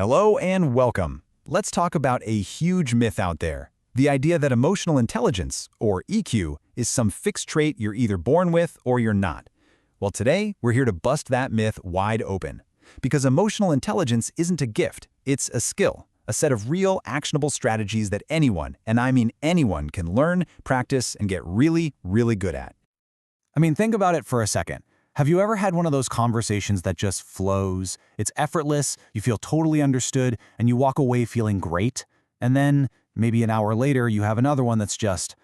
Hello and welcome. Let's talk about a huge myth out there. The idea that emotional intelligence, or EQ, is some fixed trait you're either born with or you're not. Well, today, we're here to bust that myth wide open. Because emotional intelligence isn't a gift, it's a skill, a set of real, actionable strategies that anyone, and I mean anyone, can learn, practice, and get really, really good at. Think about it for a second. Have you ever had one of those conversations that just flows? It's effortless, you feel totally understood, and you walk away feeling great? And then, maybe an hour later, you have another one that's just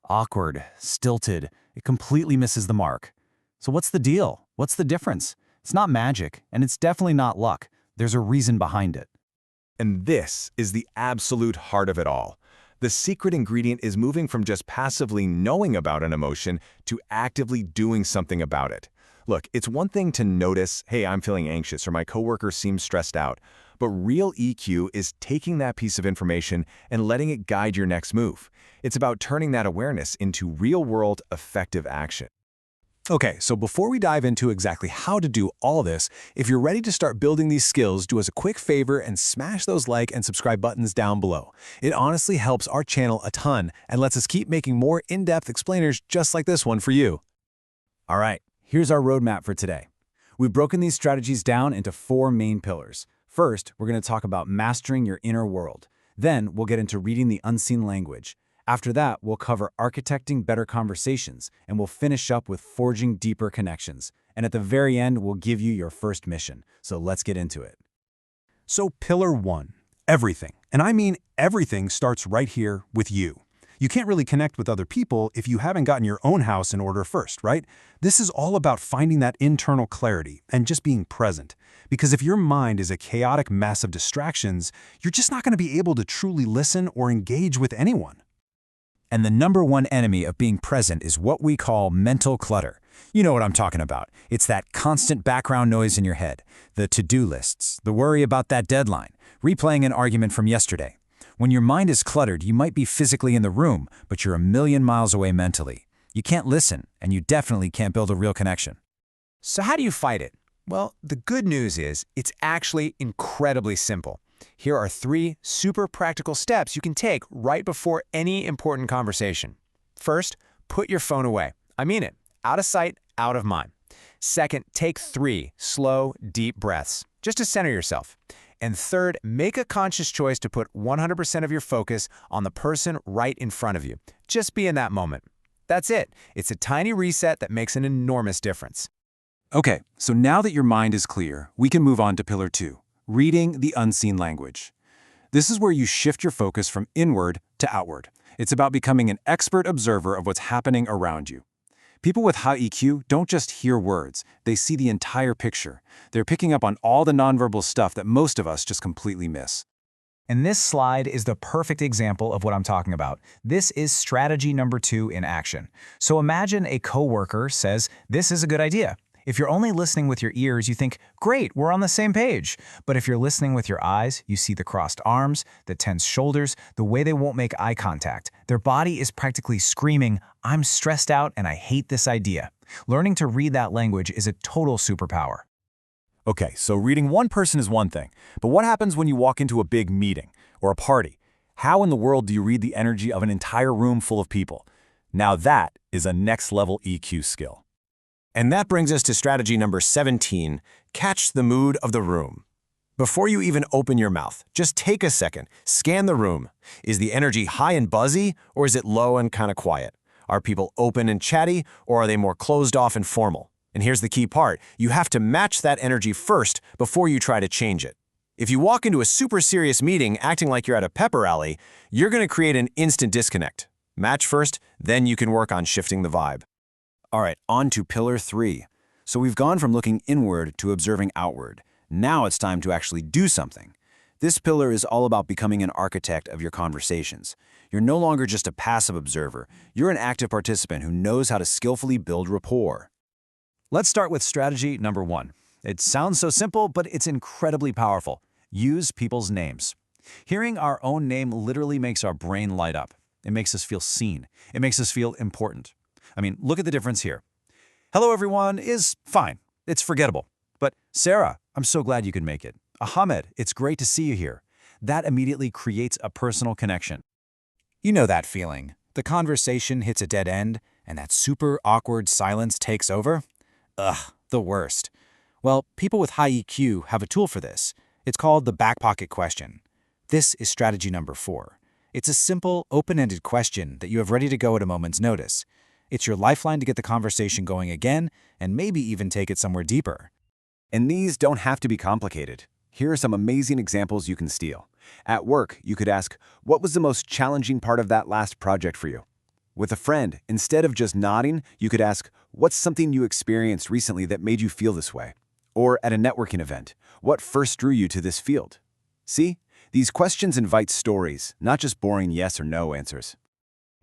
awkward, stilted, it completely misses the mark. So what's the deal? What's the difference? It's not magic, and it's definitely not luck. There's a reason behind it. And this is the absolute heart of it all. The secret ingredient is moving from just passively knowing about an emotion to actively doing something about it. Look, it's one thing to notice, hey, I'm feeling anxious or my coworker seems stressed out, but real EQ is taking that piece of information and letting it guide your next move. It's about turning that awareness into real-world, effective action. Okay, so before we dive into exactly how to do all this, if you're ready to start building these skills, do us a quick favor and smash those like and subscribe buttons down below. It honestly helps our channel a ton and lets us keep making more in-depth explainers just like this one for you. All right, here's our roadmap for today. We've broken these strategies down into 4 main pillars. First, we're going to talk about mastering your inner world. Then, we'll get into reading the unseen language. After that, we'll cover architecting better conversations, and we'll finish up with forging deeper connections. And at the very end, we'll give you your first mission. So let's get into it. So pillar 1, everything. And I mean everything starts right here with you. You can't really connect with other people if you haven't gotten your own house in order first, right? This is all about finding that internal clarity and just being present. Because if your mind is a chaotic mess of distractions, you're just not going to be able to truly listen or engage with anyone. And the #1 enemy of being present is what we call mental clutter. You know what I'm talking about. It's that constant background noise in your head, the to-do lists, the worry about that deadline, replaying an argument from yesterday. When your mind is cluttered, you might be physically in the room, but you're a million miles away mentally. You can't listen, and you definitely can't build a real connection. So how do you fight it? Well, the good news is it's actually incredibly simple. Here are 3 super practical steps you can take right before any important conversation. First, put your phone away. I mean it. Out of sight, out of mind. Second, take 3 slow, deep breaths, just to center yourself. And third, make a conscious choice to put 100% of your focus on the person right in front of you. Just be in that moment. That's it. It's a tiny reset that makes an enormous difference. Okay, so now that your mind is clear, we can move on to pillar 2, reading the unseen language. This is where you shift your focus from inward to outward. It's about becoming an expert observer of what's happening around you. People with high EQ don't just hear words, they see the entire picture. They're picking up on all the nonverbal stuff that most of us just completely miss. And this slide is the perfect example of what I'm talking about. This is strategy number 2 in action. So imagine a coworker says, "This is a good idea." If you're only listening with your ears, you think, "Great, we're on the same page." But if you're listening with your eyes, you see the crossed arms, the tense shoulders, the way they won't make eye contact. Their body is practically screaming, "I'm stressed out and I hate this idea." Learning to read that language is a total superpower. Okay, so reading one person is one thing, but what happens when you walk into a big meeting or a party? How in the world do you read the energy of an entire room full of people? Now that is a next-level EQ skill. And that brings us to strategy number 17, catch the mood of the room. Before you even open your mouth, just take a second, scan the room. Is the energy high and buzzy, or is it low and kind of quiet? Are people open and chatty, or are they more closed off and formal? And here's the key part, you have to match that energy first before you try to change it. If you walk into a super serious meeting acting like you're at a pep rally, you're going to create an instant disconnect. Match first, then you can work on shifting the vibe. All right, on to pillar 3. So we've gone from looking inward to observing outward. Now it's time to actually do something. This pillar is all about becoming an architect of your conversations. You're no longer just a passive observer. You're an active participant who knows how to skillfully build rapport. Let's start with strategy number 1. It sounds so simple, but it's incredibly powerful. Use people's names. Hearing our own name literally makes our brain light up. It makes us feel seen. It makes us feel important. Look at the difference here. Hello, everyone is fine. It's forgettable. But Sarah, I'm so glad you could make it. Ahmed, it's great to see you here. That immediately creates a personal connection. You know that feeling. The conversation hits a dead end, and that super awkward silence takes over? Ugh, the worst. Well, people with high EQ have a tool for this. It's called the back pocket question. This is strategy number 4. It's a simple, open-ended question that you have ready to go at a moment's notice. It's your lifeline to get the conversation going again, and maybe even take it somewhere deeper. And these don't have to be complicated. Here are some amazing examples you can steal. At work, you could ask, what was the most challenging part of that last project for you? With a friend, instead of just nodding, you could ask, what's something you experienced recently that made you feel this way? Or at a networking event, what first drew you to this field? See? These questions invite stories, not just boring yes or no answers.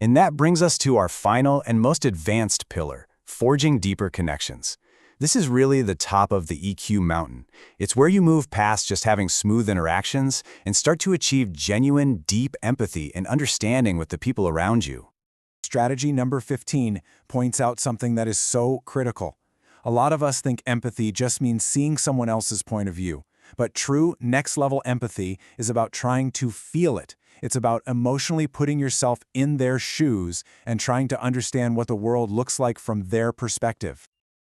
And that brings us to our final and most advanced pillar, forging deeper connections. This is really the top of the EQ mountain. It's where you move past just having smooth interactions and start to achieve genuine, deep empathy and understanding with the people around you. Strategy number 15 points out something that is so critical. A lot of us think empathy just means seeing someone else's point of view. But true next-level empathy is about trying to feel it. It's about emotionally putting yourself in their shoes and trying to understand what the world looks like from their perspective.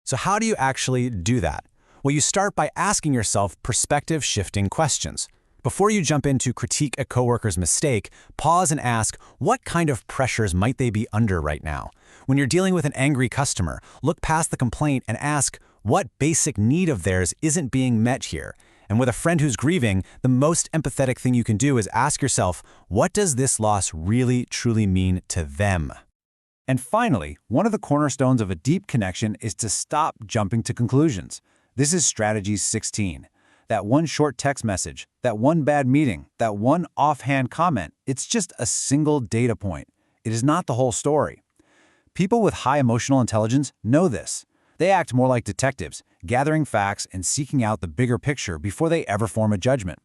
So how do you actually do that? Well, you start by asking yourself perspective-shifting questions. Before you jump in to critique a coworker's mistake, pause and ask, what kind of pressures might they be under right now? When you're dealing with an angry customer, look past the complaint and ask, what basic need of theirs isn't being met here? And with a friend who's grieving, the most empathetic thing you can do is ask yourself, what does this loss really, truly mean to them? And finally, one of the cornerstones of a deep connection is to stop jumping to conclusions. This is strategy 16. That one short text message, that one bad meeting, that one offhand comment, it's just a single data point. It is not the whole story. People with high emotional intelligence know this. They act more like detectives, gathering facts and seeking out the bigger picture before they ever form a judgment.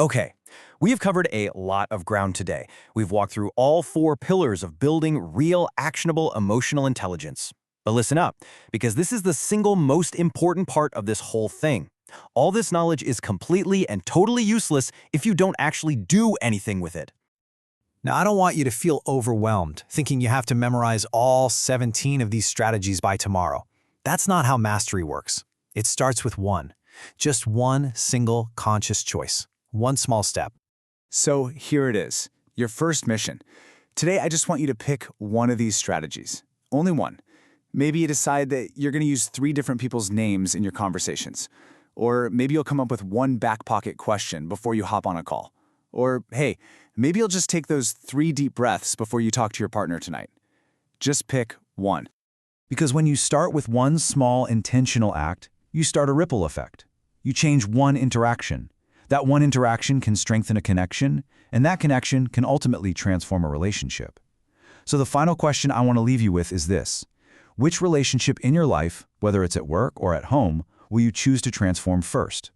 Okay, we have covered a lot of ground today. We've walked through all 4 pillars of building real, actionable emotional intelligence. But listen up, because this is the single most important part of this whole thing. All this knowledge is completely and totally useless if you don't actually do anything with it. Now, I don't want you to feel overwhelmed, thinking you have to memorize all 17 of these strategies by tomorrow. That's not how mastery works. It starts with one. Just one single conscious choice. One small step. So here it is, your first mission. Today, I just want you to pick one of these strategies. Only one. Maybe you decide that you're going to use 3 different people's names in your conversations. Or maybe you'll come up with one back pocket question before you hop on a call. Or, hey, maybe you'll just take those 3 deep breaths before you talk to your partner tonight. Just pick one. Because when you start with one small intentional act, you start a ripple effect. You change one interaction. That one interaction can strengthen a connection, and that connection can ultimately transform a relationship. So the final question I want to leave you with is this. Which relationship in your life, whether it's at work or at home, will you choose to transform first?